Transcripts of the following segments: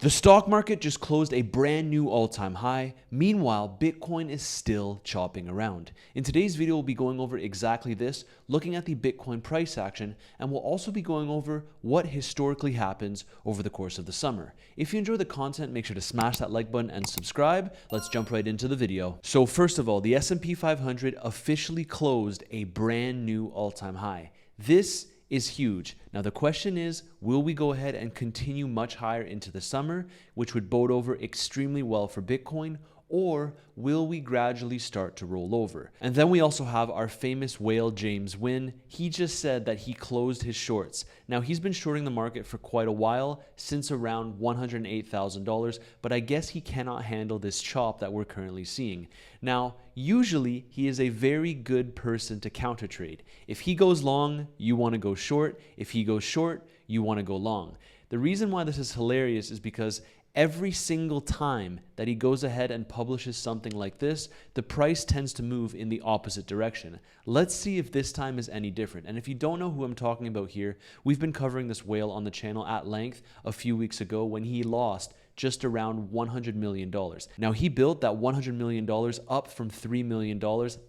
The stock market just closed a brand new all-time high. Meanwhile, Bitcoin is still chopping around. In today's video, we'll be going over exactly this, looking at the Bitcoin price action, and we'll also be going over what historically happens over the course of the summer. If you enjoy the content, make sure to smash that like button and subscribe. Let's jump right into the video. So first of all, the S&P 500 officially closed a brand new all-time high. This is huge. Now the question is, will we go ahead and continue much higher into the summer, which would bode over extremely well for Bitcoin, or will we gradually start to roll over? And then we also have our famous whale, James Wynn. He just said that he closed his shorts. Now he's been shorting the market for quite a while, since around $108,000, but I guess he cannot handle this chop that we're currently seeing. Now, usually he is a very good person to counter trade. If he goes long, you want to go short. If he goes short, you want to go long. The reason why this is hilarious is because every single time that he goes ahead and publishes something like this, the price tends to move in the opposite direction. Let's see if this time is any different. And if you don't know who I'm talking about here, we've been covering this whale on the channel at length a few weeks ago when he lost just around $100 million. Now he built that $100 million up from $3 million,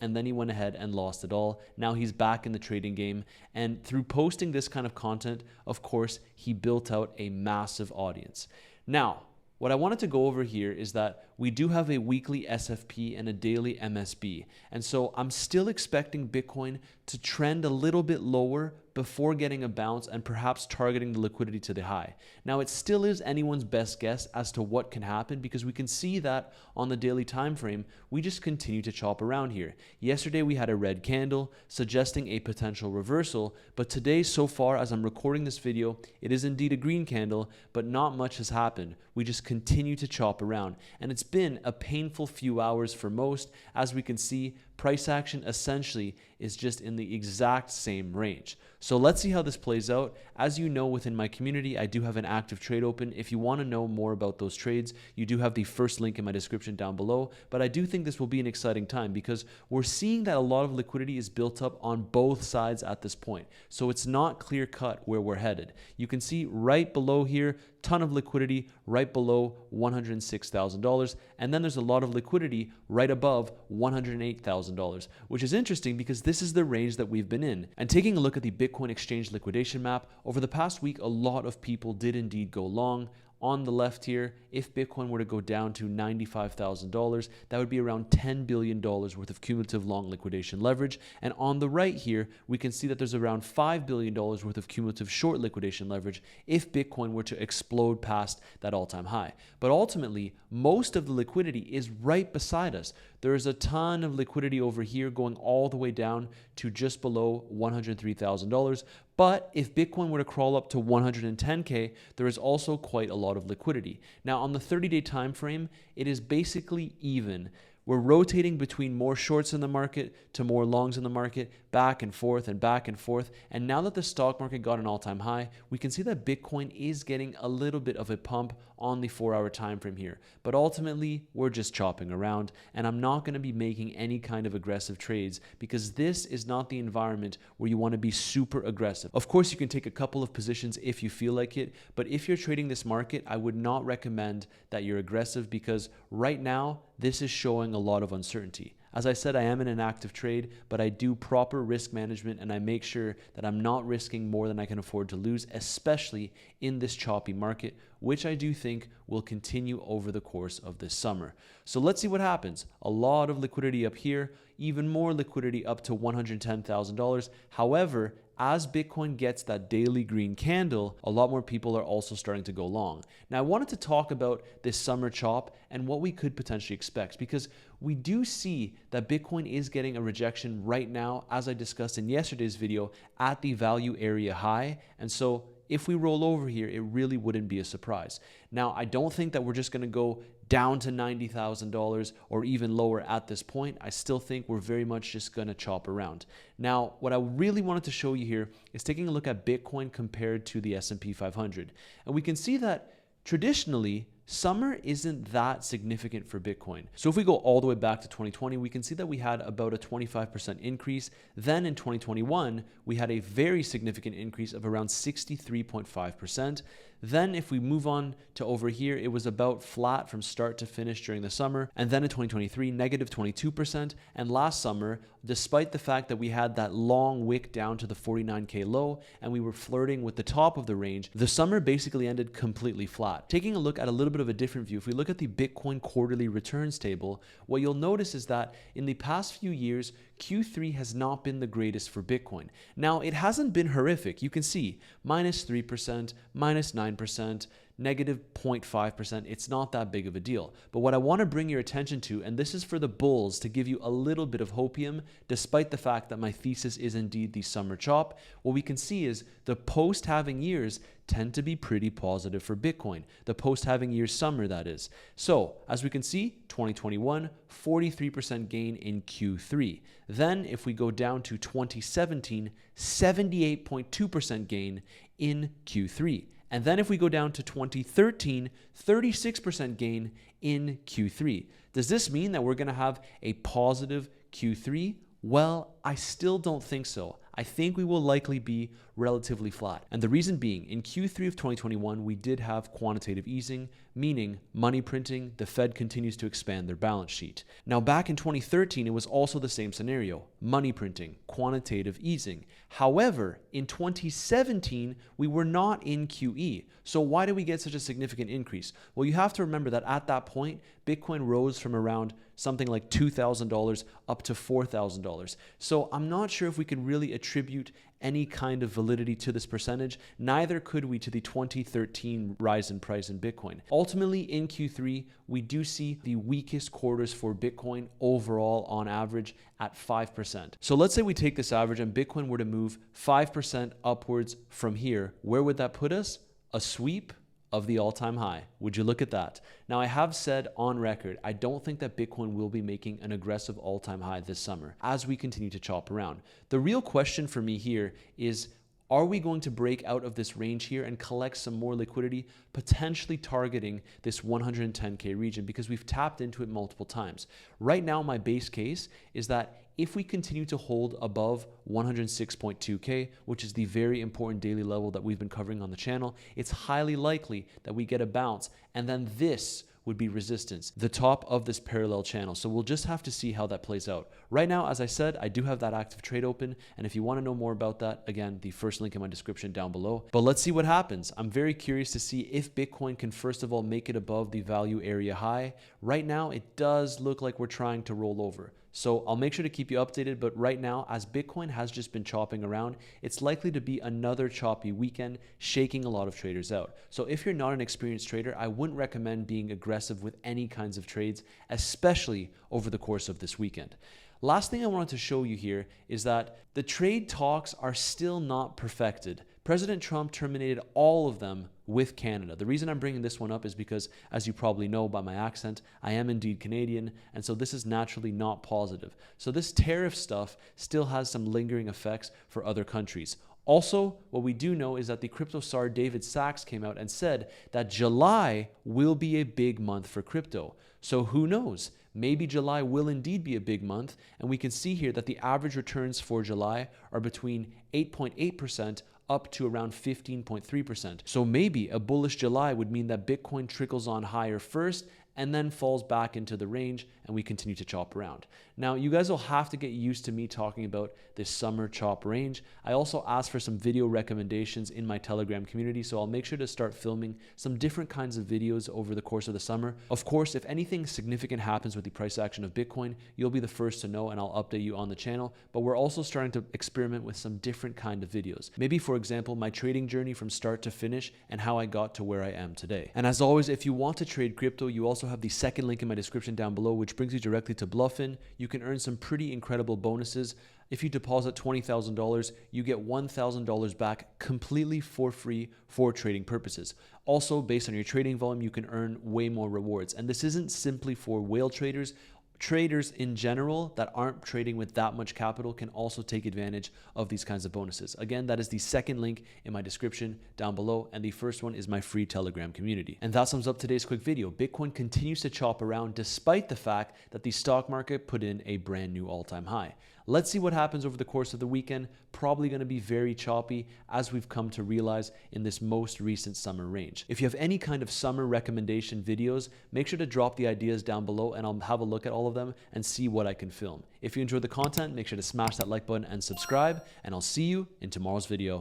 and then he went ahead and lost it all. Now he's back in the trading game, and through posting this kind of content, of course, he built out a massive audience. Now, what I wanted to go over here is that we do have a weekly SFP and a daily MSB. And so I'm still expecting Bitcoin to trend a little bit lower before getting a bounce and perhaps targeting the liquidity to the high. Now, it still is anyone's best guess as to what can happen because we can see that on the daily time frame, we just continue to chop around here. Yesterday, we had a red candle suggesting a potential reversal, but today, so far, as I'm recording this video, it is indeed a green candle, but not much has happened. We just continue to chop around, and it's been a painful few hours for most. As we can see, price action essentially is just in the exact same range. So let's see how this plays out. As you know, within my community, I do have an active trade open. If you want to know more about those trades, you do have the first link in my description down below. But I do think this will be an exciting time because we're seeing that a lot of liquidity is built up on both sides at this point. So it's not clear cut where we're headed. You can see right below here, ton of liquidity right below $106,000, and then there's a lot of liquidity right above $108,000, which is interesting because this is the range that we've been in. And taking a look at the Bitcoin exchange liquidation map, over the past week, a lot of people did indeed go long. On the left here, if Bitcoin were to go down to $95,000, that would be around $10 billion worth of cumulative long liquidation leverage. And on the right here, we can see that there's around $5 billion worth of cumulative short liquidation leverage if Bitcoin were to explode past that all-time high. But ultimately, most of the liquidity is right beside us. There is a ton of liquidity over here going all the way down to just below $103,000. But if Bitcoin were to crawl up to 110K, there is also quite a lot of liquidity. Now, on the 30-day time frame, it is basically even. We're rotating between more shorts in the market to more longs in the market, back and forth and back and forth. And now that the stock market got an all-time high, we can see that Bitcoin is getting a little bit of a pump on the 4-hour time frame here. But ultimately, we're just chopping around, and I'm not going to be making any kind of aggressive trades because this is not the environment where you want to be super aggressive. Of course, you can take a couple of positions if you feel like it, but if you're trading this market, I would not recommend that you're aggressive because right now, this is showing a lot of uncertainty. As I said, I am in an active trade, but I do proper risk management and I make sure that I'm not risking more than I can afford to lose, especially in this choppy market, which I do think will continue over the course of this summer. So let's see what happens. A lot of liquidity up here, even more liquidity up to $110,000. However, as Bitcoin gets that daily green candle, a lot more people are also starting to go long. Now, I wanted to talk about this summer chop and what we could potentially expect because we do see that Bitcoin is getting a rejection right now, as I discussed in yesterday's video, at the value area high. And so if we roll over here, it really wouldn't be a surprise. Now, I don't think that we're just going to go down to $90,000 or even lower at this point. I still think we're very much just going to chop around. Now, what I really wanted to show you here is taking a look at Bitcoin compared to the S&P 500. And we can see that traditionally, summer isn't that significant for Bitcoin. So if we go all the way back to 2020, we can see that we had about a 25% increase. Then in 2021, we had a very significant increase of around 63.5%. Then if we move on to over here, it was about flat from start to finish during the summer. And then in 2023, negative 22%. And last summer, despite the fact that we had that long wick down to the 49K low and we were flirting with the top of the range, the summer basically ended completely flat. Taking a look at a little bit of a different view, if we look at the Bitcoin quarterly returns table, what you'll notice is that in the past few years, Q3 has not been the greatest for Bitcoin. Now, it hasn't been horrific. You can see minus 3%, minus 9%, negative 0.5%. It's not that big of a deal. But what I want to bring your attention to, and this is for the bulls to give you a little bit of hopium, despite the fact that my thesis is indeed the summer chop, what we can see is the post-halving years tend to be pretty positive for Bitcoin. The post-halving years summer, that is. So as we can see, 2021, 43% gain in Q3. Then if we go down to 2017, 78.2% gain in Q3. And then if we go down to 2013, 36% gain in Q3. Does this mean that we're going to have a positive Q3? Well, I still don't think so. I think we will likely be relatively flat. And the reason being, in Q3 of 2021, we did have quantitative easing, meaning money printing. The Fed continues to expand their balance sheet. Now, back in 2013, it was also the same scenario, money printing, quantitative easing. However, in 2017, we were not in QE. So why did we get such a significant increase? Well, you have to remember that at that point, Bitcoin rose from around something like $2,000 up to $4,000. So I'm not sure if we can really attribute any kind of validity to this percentage. Neither could we to the 2013 rise in price in Bitcoin. Ultimately, in Q3, we do see the weakest quarters for Bitcoin overall on average at 5%. So let's say we take this average and Bitcoin were to move 5% upwards from here. Where would that put us? A sweep of the all-time high. Would you look at that? Now, I have said on record, I don't think that Bitcoin will be making an aggressive all-time high this summer as we continue to chop around. The real question for me here is, are we going to break out of this range here and collect some more liquidity, potentially targeting this 110K region, because we've tapped into it multiple times? Right now, my base case is that if we continue to hold above 106.2K, which is the very important daily level that we've been covering on the channel, it's highly likely that we get a bounce, and then this would be resistance, the top of this parallel channel. So we'll just have to see how that plays out. Right now, as I said, I do have that active trade open. And if you want to know more about that, again, the first link in my description down below. But let's see what happens. I'm very curious to see if Bitcoin can, first of all, make it above the value area high. Right now, it does look like we're trying to roll over. So I'll make sure to keep you updated, but right now, as Bitcoin has just been chopping around, it's likely to be another choppy weekend, shaking a lot of traders out. So if you're not an experienced trader, I wouldn't recommend being aggressive with any kinds of trades, especially over the course of this weekend. Last thing I wanted to show you here is that the trade talks are still not perfected. President Trump terminated all of them with Canada. The reason I'm bringing this one up is because, as you probably know by my accent, I am indeed Canadian, and so this is naturally not positive. So this tariff stuff still has some lingering effects for other countries. Also, what we do know is that the crypto czar David Sachs came out and said that July will be a big month for crypto. So who knows? Maybe July will indeed be a big month, and we can see here that the average returns for July are between 8.8% up to around 15.3%. So maybe a bullish July would mean that Bitcoin trickles on higher first and then falls back into the range and we continue to chop around. Now, you guys will have to get used to me talking about this summer chop range. I also asked for some video recommendations in my Telegram community, so I'll make sure to start filming some different kinds of videos over the course of the summer. Of course, if anything significant happens with the price action of Bitcoin, you'll be the first to know and I'll update you on the channel, but we're also starting to experiment with some different kind of videos. Maybe, for example, my trading journey from start to finish and how I got to where I am today. And as always, if you want to trade crypto, you also have the second link in my description down below, which brings you directly to Bluffin. You can earn some pretty incredible bonuses. If you deposit $20,000, you get $1,000 back completely for free for trading purposes. Also, based on your trading volume, you can earn way more rewards. And this isn't simply for whale traders. Traders in general that aren't trading with that much capital can also take advantage of these kinds of bonuses. Again, that is the second link in my description down below, and the first one is my free Telegram community. And that sums up today's quick video. Bitcoin continues to chop around despite the fact that the stock market put in a brand new all-time high. Let's see what happens over the course of the weekend. Probably going to be very choppy, as we've come to realize in this most recent summer range. If you have any kind of summer recommendation videos, make sure to drop the ideas down below and I'll have a look at all of them and see what I can film. If you enjoyed the content, make sure to smash that like button and subscribe, and I'll see you in tomorrow's video.